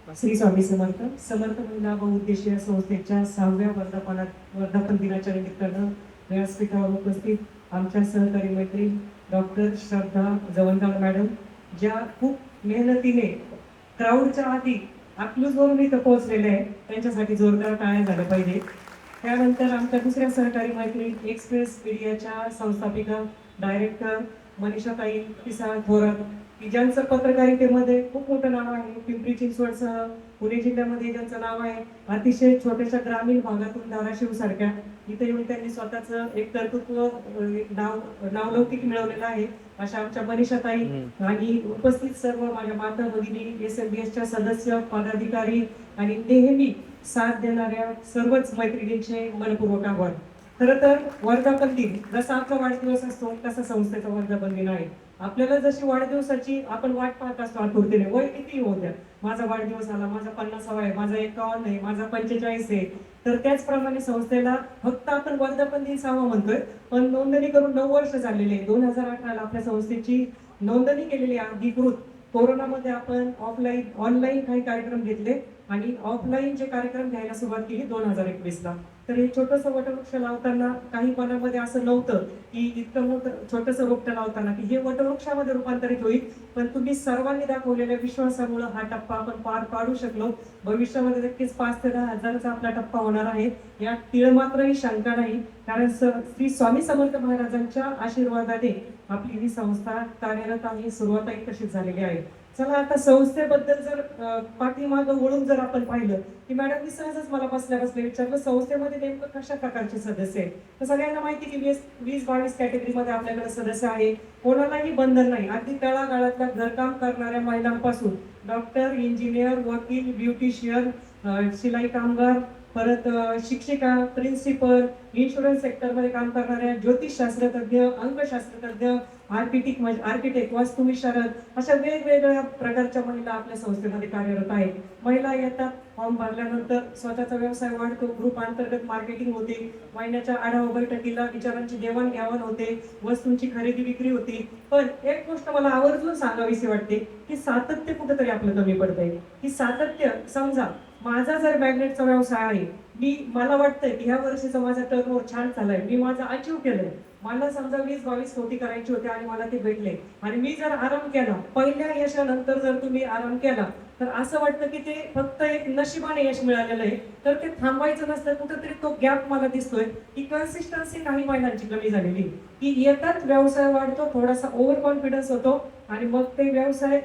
श्री स्वामी समर्थ. समर्थ महिला बहुउद्देशीय संस्थेच्या 6व्या वर्धापन दिनाच्या निमित्तानं व्यासपीठावर उपस्थित आमच्या सहकारी मैत्रीण डॉक्टर श्रद्धा जवळगाव मॅडम, ज्या खूप मेहनतीने क्राऊडच्या आधी अकलूजवरून इथं पोहोचलेल्या आहे, त्यांच्यासाठी जोरदार टाळ्या झाल्या पाहिजे. त्यानंतर आमच्या दुसऱ्या सहकारी मैत्रीण एक्सप्रेस मीडियाच्या संस्थापिका डायरेक्टर मनीषाताई पिसाळ थोरात, की ज्यांचं पत्रकारितेमध्ये खूप मोठं नाव आहे. पिंपरी चिंचवडसह पुणे जिल्ह्यामध्ये ज्यांचं नाव आहे. अतिशय छोट्याशा ग्रामीण भागातून धाराशिव सारख्या इथे येऊन त्यांनी स्वतःचं एक कर्तृत्व नावलौकिक मिळवलेलं आहे. अशा आमच्या मनीषाताई आणि उपस्थित सर्व माझ्या माता भगिनी, SMBSच्या सदस्य, पदाधिकारी आणि नेहमी साथ देणाऱ्या सर्वच मैत्रिणींचे मनपूर्वक आभार. खरं तर वर्धापन दिन जसा आपला वाढदिवस असतो तसा संस्थेचा वर्धापन दिन आहे. आपल्याला जशी वाढदिवसाची आपण वाट पाहत असतो आतुरतेने, वय किती होऊ द्या, माझा वाढदिवस आला, माझा 50वा आहे, माझा 51 आहे, माझा 45 आहे, तर त्याचप्रमाणे संस्थेला फक्त आपण वर्धापन दिन 6वा म्हणतोय, पण नोंदणी करून 9 वर्ष झालेली आहे. 2018ला आपल्या संस्थेची नोंदणी केलेली आहे अधिकृत. कोरोनामध्ये आपण ऑनलाईन काही कार्यक्रम घेतले आणि ऑफलाईन जे कार्यक्रम घ्यायला सुरुवात केली 2021ला. तर हे छोटंसं वटवृक्ष लावताना काही मनामध्ये असं नव्हतं की इतकं मोठं छोटंसं रोपटं लावताना की हे वटवृक्षामध्ये रूपांतरित होईल, पण तुम्ही सर्वांनी दाखवलेल्या विश्वासामुळे हा टप्पा आपण पार पाडू शकलो. भविष्यामध्ये नक्कीच 5 ते 10 हजाराचा आपला टप्पा होणार आहे, यात तीळ मात्रही शंका नाही. कारण श्री स्वामी समर्थ महाराजांच्या आशीर्वादाने आपली ही संस्था कार्यरत आहे, सुरुवातही तशीच झालेली आहे. चला आता संस्थेबद्दल जर पाठीमागं वळून जर आपण पाहिलं की मॅडमनी सहजच मला बसल्या विचारलं संस्थेमध्ये नेमकं कशा प्रकारचे सदस्य आहे. तर सगळ्यांना माहिती की 20-22 कॅटेगरीमध्ये आपल्याकडे सदस्य आहे. कोणालाही बंधन नाही. अगदी तळागाळातल्या घरकाम करणाऱ्या महिलांपासून डॉक्टर, इंजिनियर, वकील, ब्युटिशियन, शिलाई कामगार, परत शिक्षिका, प्रिन्सिपल, इन्शुरन्स सेक्टरमध्ये काम करणाऱ्या, ज्योतिषशास्त्रज्ञ, अंगशास्त्रज्ञ, आर्किटेक्ट, वास्तुविशारद, अशा वेगवेगळ्या प्रकारच्या महिला आपल्या संस्थेमध्ये कार्यरत आहेत. महिला येतात, फॉर्म भरल्यानंतर स्वतःचा व्यवसाय वाढतो, ग्रुप अंतर्गत मार्केटिंग होते, महिन्याच्या आढावा बैठकीला विचारांची देवाणघेवाण होते, वस्तूंची खरेदी विक्री होती. पण एक गोष्ट मला आवर्जून सांगावीशी वाटते की सातत्य कुठेतरी आपलं कमी पडतंय. की सातत्य, समजा माझा जर मॅग्नेटचा व्यवसाय आहे, मला वाटतंय की ह्या वर्षीचा माझा टर्नओव्हर छान चाललाय, मी माझा अचीव केलंय, मला समजा 20-22 कोटी करायचे होते आणि मला ते भेटले, आणि मी जर आराम केला, पहिल्या यशानंतर जर तुम्ही आराम केला, तर असं वाटतं की ते फक्त एक नशिबाने यश मिळालेलं आहे. तर ते थांबायचं नसतं. कुठेतरी तो गॅप मला दिसतोय की कन्सिस्टन्सी काही महिलांची कमी झालेली, की येतात, व्यवसाय वाढतो, थोडासा ओव्हर कॉन्फिडन्स होतो आणि मग ते व्यवसाय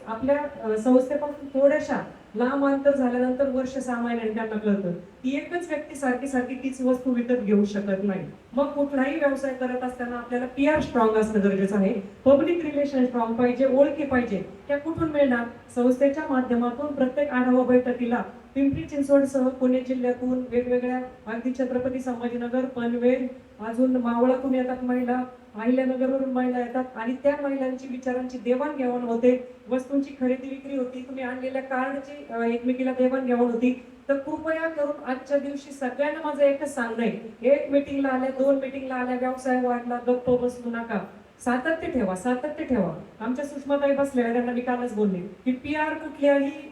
आपल्या संस्थेपासून थोड्याशा लांब अंतर झाल्यानंतर वर्ष 6 महिन्यांनी त्यांना कळतं की एकच व्यक्ती सारखी सारखी तीच वस्तू विकत घेऊ शकत नाही. मग कुठलाही व्यवसाय करत असताना आपल्याला PR स्ट्रॉंग असणं गरजेचं आहे. पब्लिक रिलेशन स्ट्रॉंग पाहिजे, ओळखी पाहिजे. त्या कुठून मिळणार? संस्थेच्या माध्यमातून प्रत्येक आढावा बैठकीला पिंपरी चिंचवडसह पुणे जिल्ह्यातून वेगवेगळ्या, अगदी छत्रपती संभाजीनगर, पनवेल, अजून मावळातून येतात महिला, अहिल्यानगरवरून महिला येतात आणि त्या महिलांची विचारांची देवाणघेवाण होते, वस्तूंची खरेदी विक्री होती, तुम्ही आणलेल्या कार्डची एकमेकीला देवाणघेवाण होती. तर कृपया करून आजच्या दिवशी सगळ्यांना माझं एकच सांगणं आहे, एक मीटिंगला आल्या, 2 मीटिंगला आल्या, व्यवसाय वाढला, गप्प बसू नका. सातत्य ठेवा, सातत्य ठेवा. आमच्या सुषमाताई बसलेल्या, त्यांना मी कालच बोलले की PR कुठल्याही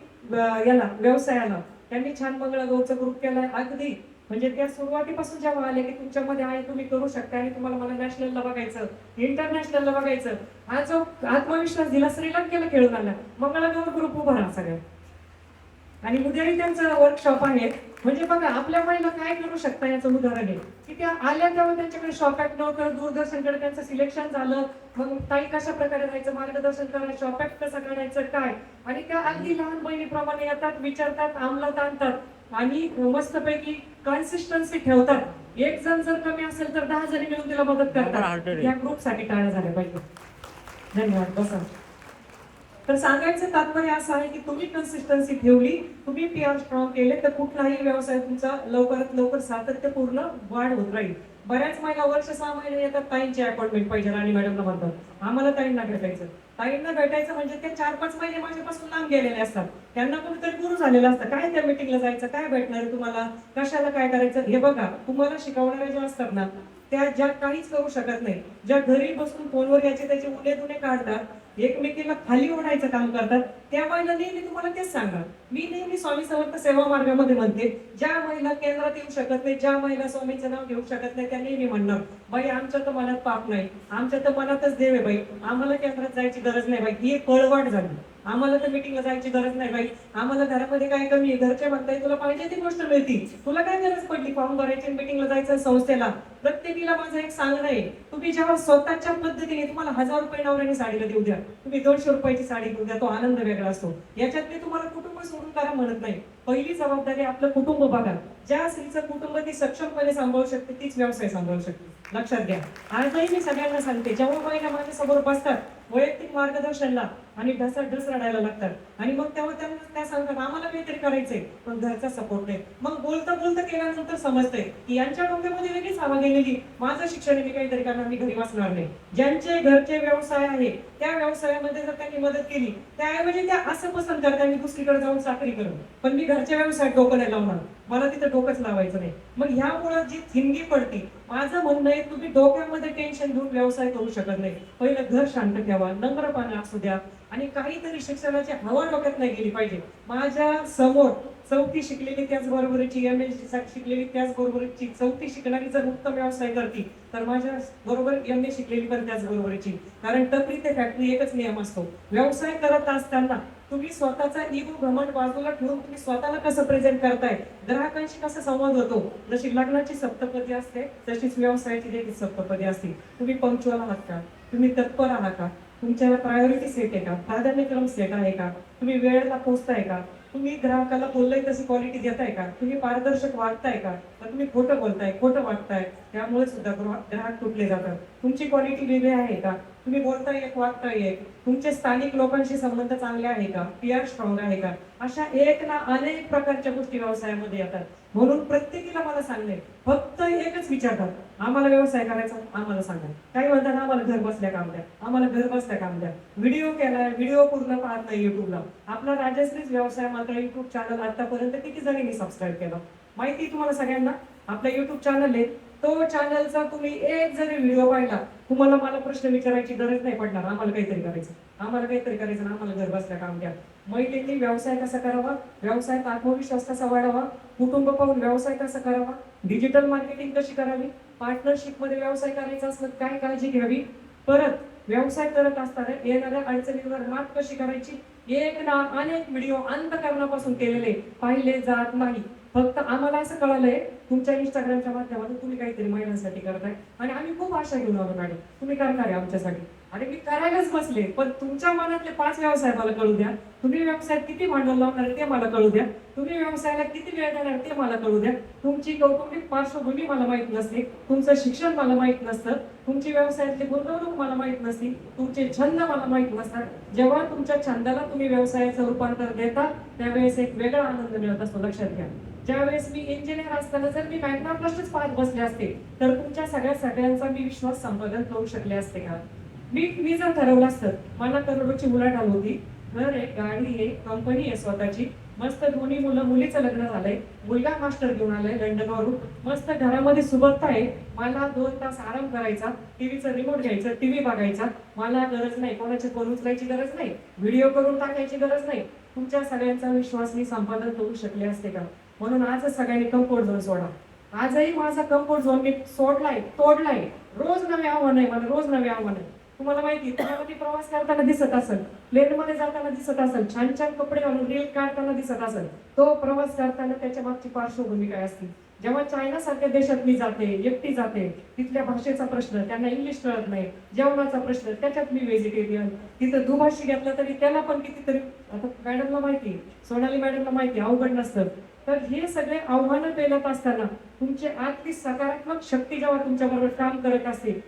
याला व्यवसायाला त्यांनी छान मंगळागौरचा ग्रुप केलाय. अगदी म्हणजे त्या सुरुवातीपासून जेव्हा आले की तुमच्यामध्ये आहे, तुम्ही करू शकता आणि तुम्हाला मला नॅशनलला बघायचं, इंटरनॅशनलला बघायचं, हा जो आत्मविश्वास दिला, श्रीलंकेला खेळून आला, मंगळागौर ग्रुप उभा राहा सगळ्या. आणि उद्याही त्यांचं वर्कशॉप आहे. म्हणजे बघा आपल्या महिला काय करू शकता याचं उदाहरण आहे की त्या आल्या तेव्हा त्यांच्याकडे शॉपॅक्ट नव्हतं, दूरदर्शनकडे त्यांचं सिलेक्शन झालं, मग ताई कशा प्रकारे जायचं, मार्गदर्शन करायचं, शॉपॅक्ट कसं काढायचं काय, आणि त्या अगदी लहान बहिणीप्रमाणे येतात, विचारतात, अंमलात आणतात आणि मस्तपैकी कन्सिस्टन्सी ठेवतात. एक जण जर कमी असेल तर 10 जणी मिळून तिला मदत करतात. या ग्रुपसाठी टाळ्या झाल्या पाहिजे. धन्यवाद. बसा. तर सांगायचं तात्पर्य असं आहे की तुम्ही कन्सिस्टन्सी ठेवली, तुम्ही PR स्ट्रॉंग केले, तर कुठलाही व्यवसाय तुमचा लवकरात लवकर सातत्यपूर्ण वाढ होत राहील. बऱ्याच महिला वर्ष 6 महिने येतात, ताईंची अपॉइंटमेंट पाहिजे, राणी मॅडमला म्हणतात, आम्हाला ताईंना भेटायचं. ताईंना भेटायचं म्हणजे ते 4-5 महिने माझ्यापासून लांब गेलेले असतात. त्यांना कुठेतरी गुरु झालेलं असतं, काय त्या मीटिंगला जायचं, काय भेटणार तुम्हाला, कशाला काय करायचं. हे बघा, तुम्हाला शिकवणाऱ्या ज्या असतात ना, त्या ज्या काहीच करू शकत नाही, ज्या घरी बसून फोनवर याचे त्याचे उडे दुणे काढतात, एकमेकीला खाली ओढायचं काम करतात, त्या महिला नेहमी तुम्हाला तेच सांगा. मी नेहमी स्वामी समर्थ सेवा मार्गामध्ये म्हणते, ज्या महिला केंद्रात येऊ शकत नाही, ज्या महिला स्वामीचं नाव घेऊ शकत नाही, त्या नेहमी म्हणणार, बाई आमच्या तर मनात पाप नाही, आमच्या तर मनातच देव आहे बाई, आम्हाला केंद्रात जायची गरज नाही बाई. ही एक पळवाट झाली. आम्हाला तर मीटिंगला जायची गरज नाही बाई, आम्हाला घरामध्ये काय कमी आहे, घरचे म्हणताय तुला पाहिजे ती गोष्ट मिळती, तुला काय गरज पडली फॉर्म भरायची, मीटिंगला जायचं संस्थेला. प्रत्येकीला माझं एक सांगणं आहे, तुम्ही जेव्हा स्वतःच्या पद्धतीने, तुम्हाला 1000 रुपये नवऱ्याने साडीला देऊ द्या, तुम्ही 200 रुपयाची साडी घेऊ द्या, तो आनंद वेगळा असतो. याच्यात मी तुम्हाला कुटुंब सोडून करा म्हणत नाही. पहिली जबाबदारी आपलं कुटुंब बघा. ज्या स्त्रीचं कुटुंब ती सक्षमपणे सांभाळू शकते, तीच व्यवसाय सांभाळू शकते, लक्षात घ्या. आजही मी सगळ्यांना सांगते, जेव्हा महिला माझ्या समोर बसतात वैयक्तिक मार्गदर्शनला आणि ढस रडायला लागतात, आणि मग तेव्हा त्यांना त्या सांगतात आम्हाला काहीतरी करायचंय पण घरचा सपोर्ट नाही, मग बोलता बोलता केल्यानंतर समजतंय की यांच्या डोक्यामध्ये वेगळीच हवा गेलेली, माझं शिक्षण मी काहीतरी करणार, मी घरी वाचणार नाही. ज्यांचे घरचे व्यवसाय आहे त्या व्यवसायामध्ये जर त्यांनी मदत केली, त्याऐवजी त्या असं पसंत करतात मी दुसरीकडे जाऊन चाकरी करू, पण मी घरच्या व्यवसायात डोकं नाही लावणार, मला तिथं डोकंच लावायचं नाही. मग ह्यामुळे जी थिंगी पडते, माझं म्हणणं आहे तुम्ही डोक्यामध्ये टेन्शन घेऊन व्यवसाय करू शकत नाही. पहिलं घर शांत ठेवा, नम्रपणा असू द्या, आणि काहीतरी शिक्षणाची हवा डोक्यात नाही गेली पाहिजे. माझ्या समोर 4थी शिकलेली त्याचबरोबरची, MA शिकलेली त्याचबरोबरची, 4थी शिकणारी जर उत्तम व्यवसाय करते तर माझ्या बरोबर MA शिकलेली पण त्याचबरोबरची. कारण टपरी ते फॅक्टरी एकच नियम असतो, व्यवसाय करत असताना तुम्ही स्वतःचा इगो घमंड बाजूला ठेवून तुम्ही स्वतःला कसं प्रेझेंट करताय, ग्राहकांशी कसा संवाद होतो. जशी लग्नाची सप्तपदी असते तशीच व्यवसायाची देखील सप्तपदी असते. तुम्ही पंक्च्युअल आहात का, तुम्ही तत्पर आहात का, तुमच्याला प्रायोरिटी सेट आहे का, प्राधान्यक्रम सेट आहे का, तुम्ही वेळेला पोहोचताय का, तुम्ही ग्राहकाला बोललाय तशी क्वालिटी देताय का, तुम्ही पारदर्शक वागताय का, तुम्ही खोटं बोलताय, खोटं वागताय, त्यामुळे सुद्धा ग्राहक तुटले जातात. तुमची क्वालिटी वेगळी आहे का, तुम्ही बोलताय एक वागताय एक, तुमचे स्थानिक लोकांशी संबंध चांगले आहे का, PR स्ट्रॉंग आहे का, अशा एक ना अनेक प्रकारच्या गोष्टी व्यवसायामध्ये येतात. म्हणून प्रत्येकीला मला सांगणे, फक्त एकच विचारतात, आम्हाला व्यवसाय करायचा, आम्हाला सांगा. काही म्हणतात आम्हाला घर बसल्या काम द्या, आम्हाला घर बसल्या काम द्या. व्हिडिओ केलाय, व्हिडिओ पूर्ण पाहत नाही युट्यूबला. आपला राजश्रीच व्यवसाय मात्र युट्यूब चॅनल आतापर्यंत किती जणांनी सबस्क्राईब केला माहिती तुम्हाला सगळ्यांना. आपला युट्यूब चॅनल आहे, तो चॅनलचा तुम्ही एक जरी व्हिडिओ पाहिला, तुम्हाला मला प्रश्न विचारायची गरज नाही पडणार, आम्हाला काहीतरी करायचं, आम्हाला काहीतरी करायचं, आम्हाला घर बसल्या काम द्या. महिलांनी व्यवसाय कसा करावा, व्यवसायात आत्मविश्वास कसा वाढावा, कुटुंब पाहून व्यवसाय कसा करावा, डिजिटल मार्केटिंग कशी करावी, पार्टनरशिप मध्ये व्यवसाय करायचा असलं काय काळजी घ्यावी, परत व्यवसाय करत असताना येणाऱ्या अडचणींवर मात कशी करायची, एक ना अनेक व्हिडिओ अंतःकरणापासून केलेले पाहिले जात नाही. फक्त आम्हाला असं कळालंय तुमच्या इंस्टाग्रामच्या माध्यमातून तुम्ही काहीतरी महिलांसाठी करताय, आणि आम्ही खूप आशा घेऊन आलो मॅडम तुम्ही करणार आहे आमच्यासाठी, आणि मी करायलाच बसले. पण तुमच्या मनातले 5 व्यवसाय मला कळू द्या, तुम्ही व्यवसायात किती भांडवल लावणार ते मला कळू द्या, तुम्ही व्यवसायाला किती वेळ देणार ते मला कळू द्या. तुमची कौटुंबिक पार्श्वभूमी मला माहित नसते, तुमचं शिक्षण मला माहित नसतं, तुमची व्यवसायातली गुंतवणूक मला माहित नसती, तुमचे छंद मला माहित नसतात. जेव्हा तुमच्या छंदाला तुम्ही व्यवसायाचं रूपांतर देता त्यावेळेस एक वेगळा आनंद मिळत असतो, लक्षात घ्या. ज्यावेळेस मी इंजिनियर असताना जर मी मॅग्नाप्रश्नच पाहत बसले असते तर तुमच्या सगळ्यांचा मी विश्वास संपादन करू शकले असते का. मी जर ठरवलं असतं, मला करोडोची उलाढाल होती, घर आहे, गाडी आहे, कंपनी आहे स्वतःची, मस्त दोन्ही मुलीचं लग्न झालंय, मुलगा मास्टर घेऊन आलाय लंडनवरून, मस्त घरामध्ये सुबत्ता आहे, मला 2 तास आराम करायचा, टीव्हीचं रिमोट घ्यायचं, टीव्ही बघायचा, मला गरज नाही, कोणाचे फोन उचलायची गरज नाही, व्हिडिओ करून टाकायची गरज नाही. तुमच्या सगळ्यांचा विश्वास मी संपादन करू शकले असते का. म्हणून आज सगळ्यांनी कम्फर्ट झोन सोडा. आजही माझा कम्फर्ट झोन मी सोडलाय, तोडलाय. रोज नवे आव्हान आहे मला, रोज नवे आव्हान आहे. तुम्हाला माहिती, तुम्हाला ती प्रवास करताना दिसत असेल, प्लेन मध्ये जाताना दिसत असेल, छान छान कपडे घालून रील काढताना दिसत असेल, तो प्रवास करताना त्याच्या मागची पार्श्वभूमी काय असते. जेव्हा चायना सारख्या देशात मी जाते, एकटी जाते, तिथल्या भाषेचा प्रश्न, त्यांना इंग्लिश कळत नाही, जेवणाचा प्रश्न, त्याच्यात मी व्हेजिटेरियन, तिथं दुभाषी घेतला तरी त्याला पण कितीतरी, आता मॅडमला माहिती, सोनाली मॅडमला माहिती, अवघड नसतं. तर हे सगळे आव्हानं पेलत असताना तुमची आतली सकारात्मक शक्ती जेव्हा तुमच्याबरोबर काम करत असते,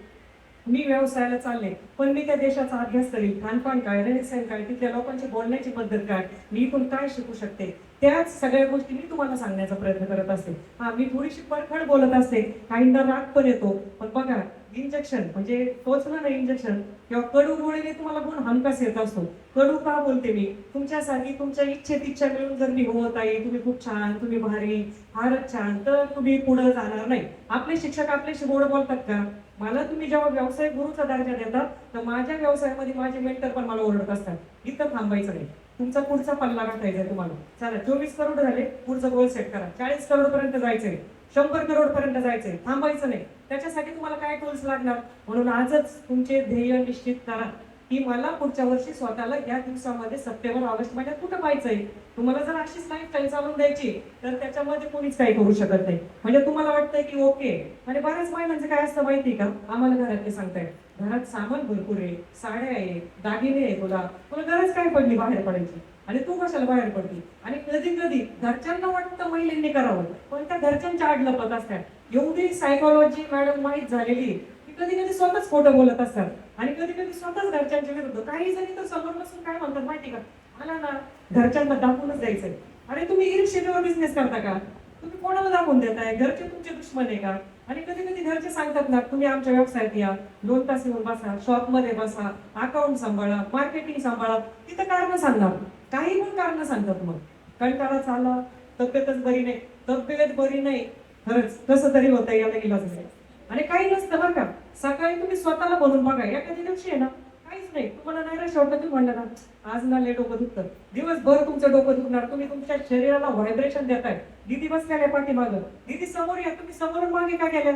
मी व्यवसायाला चालले पण मी त्या देशाचा अभ्यास करेल, खानपान काय, रहनसहन काय, तिथल्या लोकांची बोलण्याची पद्धत काय, मी इथून काय शिकू शकते, त्याच सगळ्या गोष्टी मी तुम्हाला सांगण्याचा प्रयत्न करत असते. मी थोडीशी परखड बोलत असते, काहींना राग पण येतो, पण बघा इंजेक्शन म्हणजे टोचलं ना इंजेक्शन किंवा कडू गोळीने तुम्हाला गुण हमखास येत असतो. कडू का बोलते मी, तुमच्यासाठी तुमच्या इच्छेत इच्छा मिळून जर मी होत आहे, तुम्ही खूप छान, तुम्ही भारी, फारच छान, तर तुम्ही पुढे जाणार नाही. आपले शिक्षक आपल्याशी गोड बोलतात का, मला तुम्ही जेव्हा व्यवसाय गुरुचा दर्जा देता, तर माझ्या व्यवसायामध्ये माझे मेंटर पण मला ओरडत असतात इथं थांबायचं नाही, तुमचा पुढचा पल्ला गाठायचा आहे तुम्हाला. चला 24 करोड झाले, पुढचं गोल सेट करा, 40 करोड पर्यंत जायचंय, 100 करोड पर्यंत जायचंय, थांबायचं नाही. त्याच्यासाठी तुम्हाला काय टूल्स लागणार? म्हणून आजच तुमचे ध्येय निश्चित करा की मला पुढच्या वर्षी स्वतःला या दिवसामध्ये सप्टेंबर ऑगस्ट महिन्यात कुठं पाहायचंय. तुम्हाला जर अशीच लाईफस्टाईल चालून द्यायची तर त्याच्यामध्ये कोणीच काही करू शकत नाही. म्हणजे तुम्हाला वाटतंय की ओके, आणि बऱ्याच महिलांचं काय असतं माहिती का, आम्हाला घरातले सांगताय घरात सामान भरपूर आहे, साड्या आहे, दागिने आहे, तुला तुला गरज काय पडली बाहेर पडायची, आणि तू कशाला बाहेर पडली. आणि कधी कधी घरच्यांना वाटतं महिलांनी करावं, पण त्या घरच्यांच्या आड लपत असतात. एवढी सायकोलॉजी मॅडम माहीत झालेली की कधी कधी स्वतःच खोटं बोलत असतात, आणि कधी कधी स्वतःच घरच्यांच्या विरुद्ध. काही जणी तर समोर बसून काय म्हणतात माहिती का, मला ना घरच्यांना दाखवूनच द्यायचंय. अरे तुम्ही ईर्ष्येवर बिझनेस करता का? तुम्ही कोणाला दाखवून देताय? घरचे तुमचे दुश्मन आहे का? आणि कधी कधी घरचे सांगतात ना, तुम्ही आमच्या व्यवसायात या, 2 तास येऊन बसा, शॉप मध्ये बसा, अकाउंट सांभाळा, मार्केटिंग सांभाळा. तिथं कारण सांगणार, काही पण कारण सांगतात. मग कंटाळा चाला, तब्येतच बरी नाही, तब्येत बरी नाही, खरंच कसं तरी होतं, याला इलाज नाही. आणि काही नसतं बरं का. सकाळी तुम्ही स्वतःला बनवून बघा, एखाद्या दिवशी आहे ना काहीच नाही, तुम्हाला नाही ना शेवटला तुम्ही म्हणलं ना आज ना लय डोकं दुखतं, दिवसभर तुमचं डोकं दुखणार, तुम्ही तुमच्या शरीराला व्हायब्रेशन देताय. दीदी बसल्या पाठीमागं, दीदी समोर या, तुम्ही समोरून मागे का गेल्या?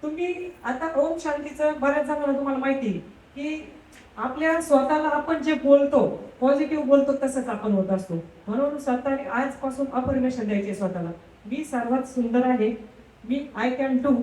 तुम्ही आता ओम शांतीचं बऱ्याच जणांना तुम्हाला माहिती की आपल्या स्वतःला आपण जे बोलतो, पॉझिटिव्ह बोलतो, तसंच आपण होत असतो. म्हणून स्वतःने आजपासून अफर्मेशन द्यायचे स्वतःला. मी सर्वात सुंदर आहे, मी आय कॅन डू,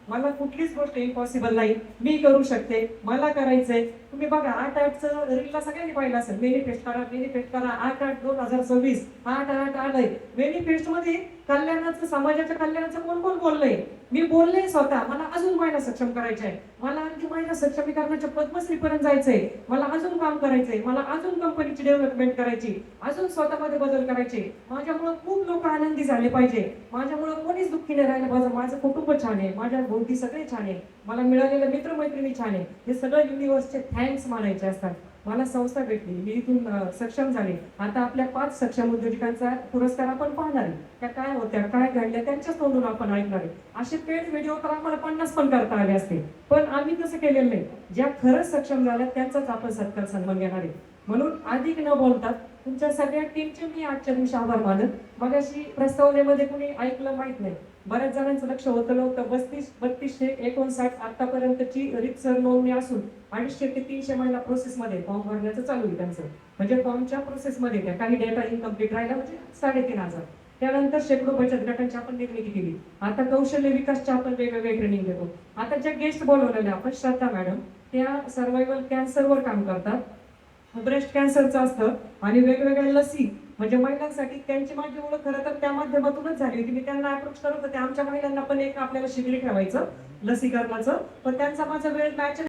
मला कुठलीच गोष्ट इम्पॉसिबल नाही, मी करू शकते, मला करायचंय. तुम्ही बघा 8/8चं रीलला सगळ्यांनी पाहिलं असेल, मेनिफेस्ट करा, मेनिफेस्ट करा, 8/8/2026, 8/8 आलंय. मेनिफेस्ट मध्ये कल्याणाचं, समाजाच्या कल्याणाचं कोण कोण बोललंय? मी बोलले स्वतः. मला अजून महिला सक्षम करायचे आहे, मला आणखी महिला सक्षमीकरणाच्या पद्मश्री पर्यंत जायचंय, मला अजून काम करायचंय, मला अजून कंपनीची डेव्हलपमेंट करायची, अजून स्वतःमध्ये बदल करायचे. माझ्यामुळे खूप लोक आनंदी झाले पाहिजे, माझ्यामुळे कोणीच दुःखी नाही राहिलं पाहिजे, माझं कुटुंब छान आहे, माझ्या भोवती सगळे छान आहे, मला मिळालेले मित्रमैत्रिणी छान आहे. हे सगळं युनिव्हर्सचे थँक्स मानायचे असतात. मला संस्था भेटली, मी इथून सक्षम झाले. आता आपल्या 5 सक्षम उद्योजकांचा पुरस्कार आपण पाहणार आहे. त्या काय होत्या, काय घडल्या, त्यांच्याच तोंडून आपण ऐकणार आहे. असे पेड व्हिडिओ तर आम्हाला 50 पण करता आले असते, पण आम्ही तसं केलेलं नाही. ज्या खरंच सक्षम झाल्या त्यांचाच आपण सत्कार सन्मान घेणार आहे. म्हणून अधिक न बोलतात तुमच्या सगळ्या टीमचे मी आजच्या दिवशी आभार मानत. मग अशी प्रस्तावनेमध्ये कुणी ऐकलं माहित नाही, बऱ्याच जणांचं लक्ष होतं नव्हतं. 3259 आतापर्यंतची रितसर नोंदणी असून 250 ते 300 महिला प्रोसेसमध्ये फॉर्म भरण्याचं चालू आहे त्यांचं. म्हणजे फॉर्मच्या प्रोसेसमध्ये त्या काही डेटा इनकम्प्लीट राहिला, म्हणजे 3500. त्यानंतर शेकडो बचत गटांची आपण निर्मिती केली. आता कौशल्य विकासच्या आपण वेगवेगळे ट्रेनिंग देतो. आता ज्या गेस्ट बोलवलेल्या आपण, श्रद्धा मॅडम, त्या सर्वायवल कॅन्सरवर काम करतात. ब्रेस्ट कॅन्सरचं असतं, आणि वेगवेगळ्या लसी, म्हणजे महिलांसाठी त्यांची माझी ओळख खरं तर त्या माध्यमातूनच झाली होती. मी त्यांना अप्रोच करत होते, आमच्या महिलांना पण एक आपल्याला शिबिर ठेवायचं लसीकरणाचं, पण त्यांचा माझा वेळ मॅच